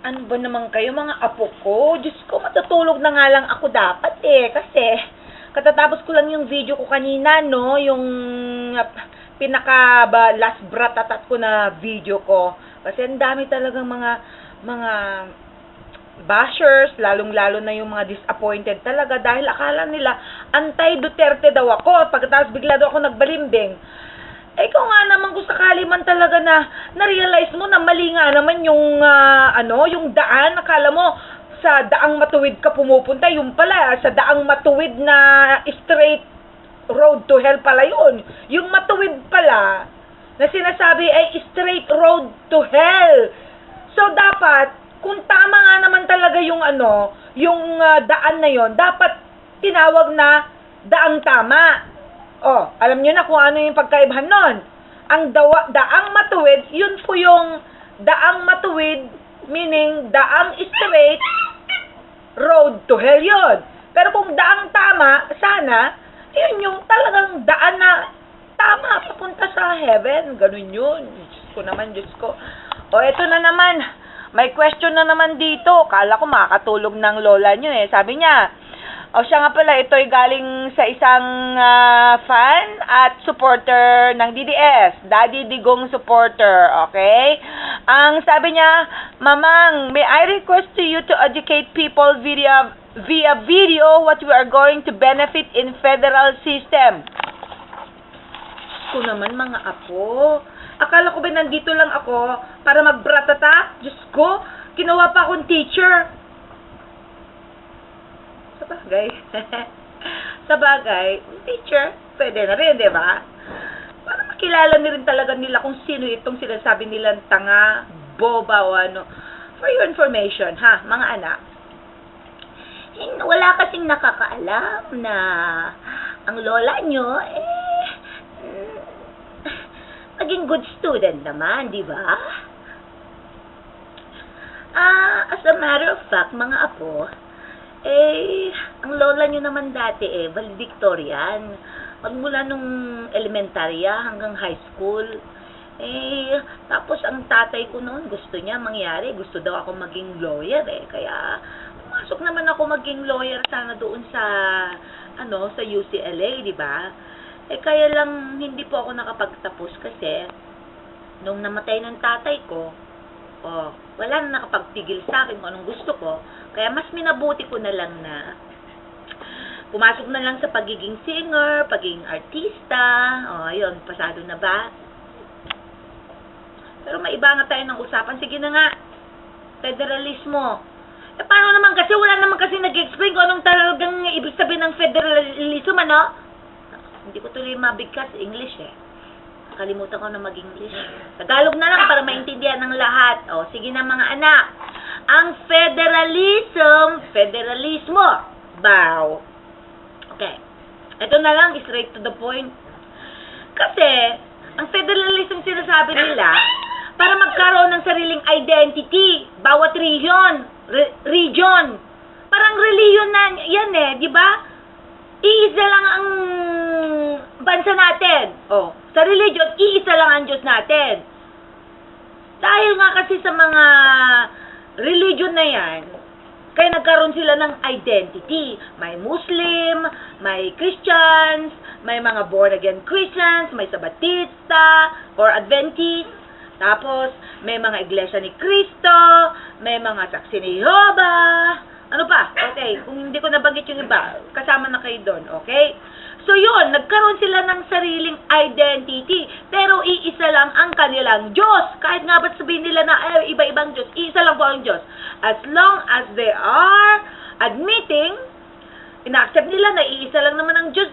Ano ba naman kayo mga apo ko? Diyos ko, matutulog na nga lang ako dapat kasi katatapos ko lang yung video ko kanina, no? Yung last bratatat ko na video ko. Kasi ang dami talagang mga bashers, lalong-lalo na yung mga disappointed talaga dahil akala nila anti-Duterte daw ako. Pagkatapos bigla daw ako nagbalimbing. Ikaw nga naman kung sakali man talaga na-realize mo na mali nga naman yung, yung daan. Akala mo, sa daang matuwid ka pumupunta. Yung pala, sa daang matuwid na straight road to hell pala yun. Yung matuwid pala, na sinasabi ay straight road to hell. So, dapat, kung tama nga naman talaga yung daan na yon, dapat tinawag na daang tama. Oh, alam niyo na kung ano yung pagkaibahan nun. Ang daang matuwid, yun po yung daang matuwid, meaning daang straight road to hell yun. Pero kung daang tama, sana, yun yung talagang daan na tama, papunta sa heaven. Ganun yun. Diyos ko naman, Diyos ko. O, eto na naman. May question na naman dito. Kala ko makakatulog ng lola nyo Sabi niya, siya nga pala, ito'y galing sa isang fan at supporter ng DDS. Daddy Digong supporter, okay? Ang sabi niya, Mamang, may I request to you to educate people via video what we are going to benefit in federal system. Ko naman mga apo. Akala ko ba nandito lang ako para magbratata? Diyos ko, ginawa pa akong teacher. Sabagay, teacher, pwede na rin, di ba? Para makilala rin talaga nila kung sino itong sinasabi nilang tanga, boba o ano. For your information, mga anak. Wala kasing nakakaalam na ang lola nyo, maging good student naman, di ba? As a matter of fact, mga apo, ang lola nyo naman dati valedictorian. Magmula nung elementarya hanggang high school. Tapos ang tatay ko noon, gusto niya mangyari. Gusto daw ako maging lawyer Kaya, pumasok naman ako maging lawyer sana doon sa, sa UCLA, di ba? Kaya lang, hindi po ako nakapagtapos kasi, nung namatay ng tatay ko, wala na nakapagpigil sa akin kung anong gusto ko. Kaya mas minabuti ko na lang na pumasok na lang sa pagiging singer, pagiging artista. Ayun, pasado na ba? Pero maiba nga tayo ng usapan. Sige na nga, federalismo. Paano naman kasi? Wala naman kasi nag-explain kung anong talagang ibig sabihin ng federalism, Hindi ko tuloy mabigkas English Kalimutan ko na mag-English. Tagalog na lang para maintindihan ng lahat. Sige na mga anak. Ang federalismo. Bow. Okay. Ito na lang, straight to the point. Kasi, ang federalism sinasabi nila, para magkaroon ng sariling identity, bawat region. Parang religion na yan di ba? Iisa lang ang bansa natin. Sa religion, iisa lang ang Diyos natin. Dahil nga kasi sa mga religion na yan, kaya nagkaroon sila ng identity. May Muslim, may Christians, may mga born-again Christians, may Sabatista or Adventist. Tapos, may mga iglesia ni Cristo, may mga saksi ni Jehovah. Ano pa? Okay, kung hindi ko nabanggit yung iba, kasama na kayo doon, okay? So yun, nagkaroon sila ng sariling identity, pero iisa lang ang kanilang Diyos. Kahit nga ba't sabihin nila na iba-ibang Diyos, iisa lang po ang Diyos. As long as they are admitting, ina-accept nila na iisa lang naman ang Diyos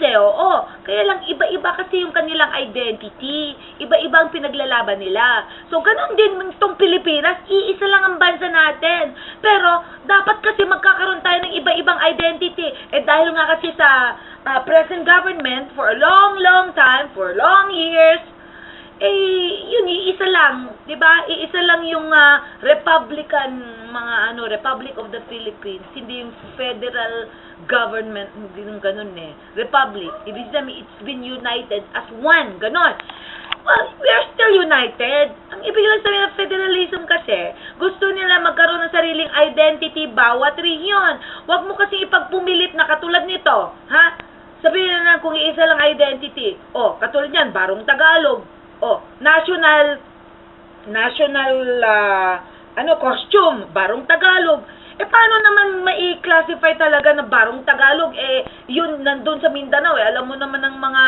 kaya lang iba-iba kasi yung kanilang identity, iba-iba ang pinaglalaban nila. So ganun din itong Pilipinas, iisa lang ang bansa natin. Pero dapat kasi magkakaroon tayo ng iba-ibang identity. Dahil nga kasi sa present government, for a long time, for long years, yun, iisa lang, di ba? Iisa lang yung Republic of the Philippines, hindi yung federal government, hindi yung ganun Republic. Ibig sabihin, it's been united as one, ganun. Well, we are still united. Ang ibig lang sabihin ng federalism kasi, gusto nila magkaroon ng sariling identity bawat region. Huwag mo kasi ipagpumilit na katulad nito, ha? Sabihin na kung iisa lang identity. O, katulad yan, Barong Tagalog. O, national costume, Barong Tagalog. Paano naman mai-classify talaga na Barong Tagalog? Yun nandun sa Mindanao, alam mo naman ng mga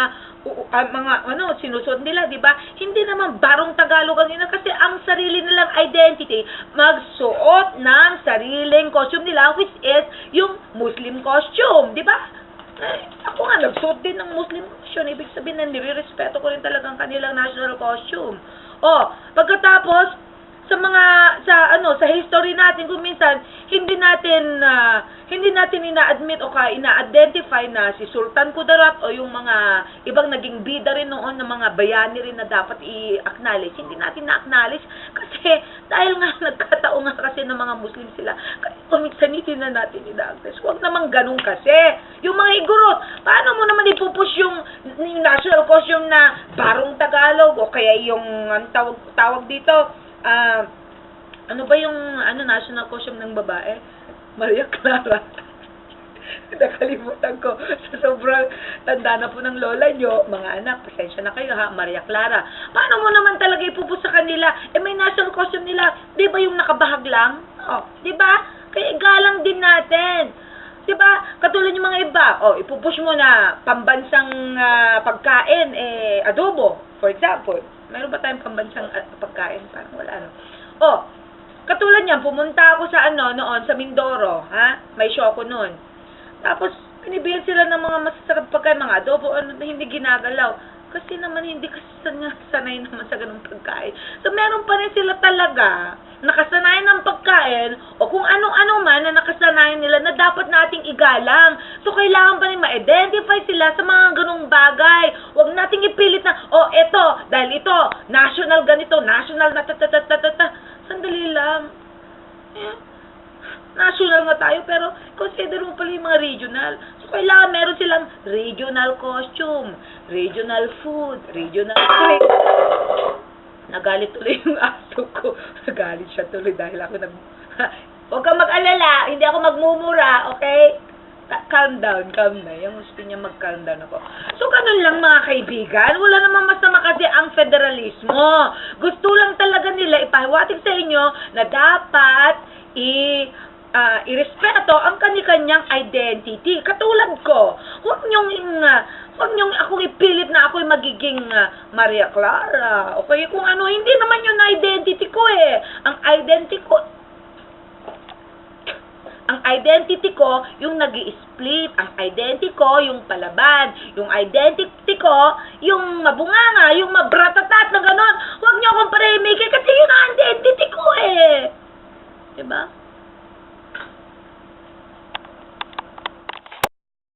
sinusuot nila, di ba? Hindi naman Barong Tagalog ang ina kasi ang sarili nilang identity, magsuot ng sariling costume nila, which is yung Muslim costume, di ba? Ako nga, nagsuot din ng Muslim costume. Ibig sabihin na nire-respeto ko rin talaga ang kanilang national costume. Pagkatapos, sa history natin kung minsan hindi natin ina-admit o ina-identify na si Sultan Kudarat o yung mga ibang naging bida rin noon ng mga bayani rin na dapat i-acknowledge. Hindi natin na-acknowledge kasi dahil nga nagkataon nga kasi ng mga Muslim sila. Kasi kumiksanitin na natin ina-acknowledge. Huwag naman ganun kasi. Yung mga igurot, paano mo naman ipupush yung national costume na Barong Tagalog o kaya yung tawag dito, ano ba yung national costume ng babae? Maria Clara. Nakalimutan ko. Sa sobrang tanda na po ng lola nyo, mga anak, pasensya na kayo ha, Maria Clara. Paano mo naman talaga ipupus sa kanila? May national costume nila. Di ba yung nakabahag lang? Di ba? Kaya galang din natin. Di ba? Katulad yung mga iba. Ipupush mo na pambansang pagkain, adobo, for example. Meron ba tayong pambansang pagkain? Parang wala, katulad niyan, pumunta ako sa noon, sa Mindoro, ha? May show ko noon. Tapos, pinibigyan sila ng mga masasarap pagkain, mga adobo, hindi ginagalaw. Kasi naman, hindi kasi sanay naman sa ganung pagkain. So, meron pa rin sila talaga, nakasanayan ng pagkain, o kung anong-ano man na nakasanayan nila na dapat nating igalang. So, kailangan pa rin ma-identify sila sa mga ganung bagay. Huwag nating ipilit na, eto, dahil ito, national ganito, national na Sandali lang. National nga tayo, pero consider mo pala yung mga regional. So, kailangan meron silang regional costume, regional food, regional drink. Nagalit tuloy yung aso ko. Nagalit siya tuloy dahil ako Huwag kang mag-alala, hindi ako magmumura, okay? Calm down. Yung gusto niya mag-calm down ako. So, ganun lang mga kaibigan. Wala namang masama kasi ang federalismo. Gusto lang talaga nila ipahiwatig sa inyo na dapat irespeto ang kani-kanyang identity. Katulad ko, huwag niyong akong ipilit na ako'y magiging Maria Clara. Okay, kung hindi naman yun na identity ko Ang identity ko, yung nag-i-split. Ang identity ko, yung palaban. Yung identity ko, yung mabunganga, yung mabratatat na gano'n. Huwag niyo akong paremigay kasi yun ang identity ko